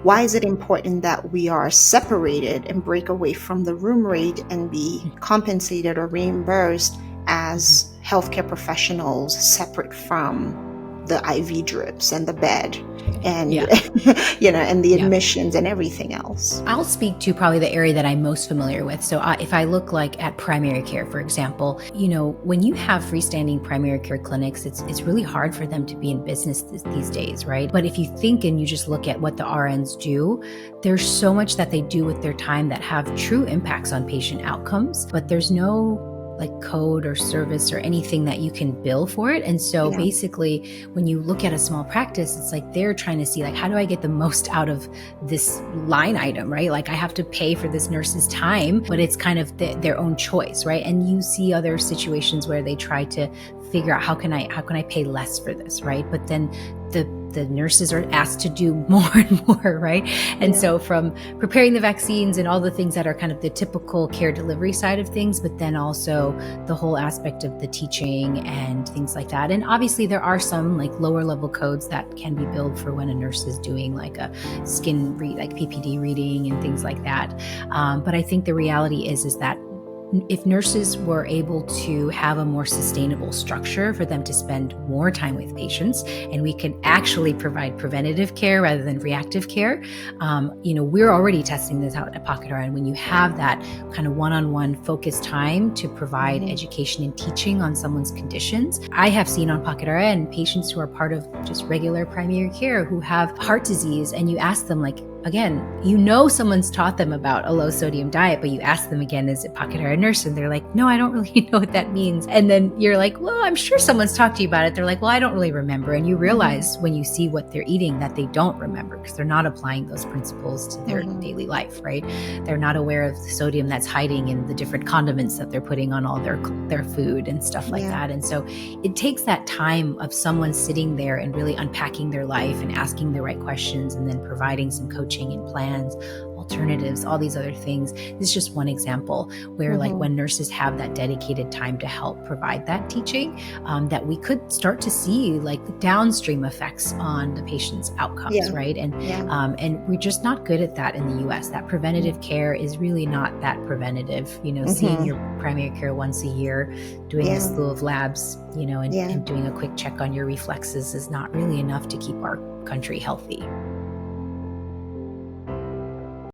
Why is it important that we are separated and break away from the room rate and be compensated or reimbursed as healthcare professionals separate from the IV drips and the bed and Yeah. and the Yeah. admissions and everything else? I'll speak to probably the area that I'm most familiar with. So if I look like at primary care, for example, when you have freestanding primary care clinics, it's really hard for them to be in business these days, right? But if you think and you just look at what the RNs do, there's so much that they do with their time that have true impacts on patient outcomes, but there's no like code or service or anything that you can bill for it. And so Yeah. basically when you look at a small practice, it's like they're trying to see like, how do I get the most out of this line item, right? Like I have to pay for this nurse's time, but it's kind of their own choice, right? And you see other situations where they try to figure out how can I pay less for this, right? But then the nurses are asked to do more and more, right? And Yeah. so from preparing the vaccines and all the things that are kind of the typical care delivery side of things, but then also the whole aspect of the teaching and things like that. And obviously there are some like lower level codes that can be billed for when a nurse is doing like a skin read, like PPD reading and things like that. But I think the reality is that if nurses were able to have a more sustainable structure for them to spend more time with patients, and we could actually provide preventative care rather than reactive care, we're already testing this out at Pocket RN. When you have that kind of one-on-one focused time to provide education and teaching on someone's conditions, I have seen on Pocket RN patients who are part of just regular primary care who have heart disease, and you ask them like, again, someone's taught them about a low sodium diet, but you ask them again, is it Pocket RN nurse? And they're like, no, I don't really know what that means. And then you're like, well, I'm sure someone's talked to you about it. They're like, well, I don't really remember. And you realize when you see what they're eating that they don't remember because they're not applying those principles to their daily life, right? They're not aware of the sodium that's hiding in the different condiments that they're putting on all their food and stuff like that. And so it takes that time of someone sitting there and really unpacking their life and asking the right questions and then providing some coaching and plans, alternatives, all these other things. This is just one example where like when nurses have that dedicated time to help provide that teaching, that we could start to see like downstream effects on the patient's outcomes, right? And we're just not good at that in the US. That preventative care is really not that preventative, seeing your primary care once a year, doing a slew of labs, and doing a quick check on your reflexes is not really enough to keep our country healthy.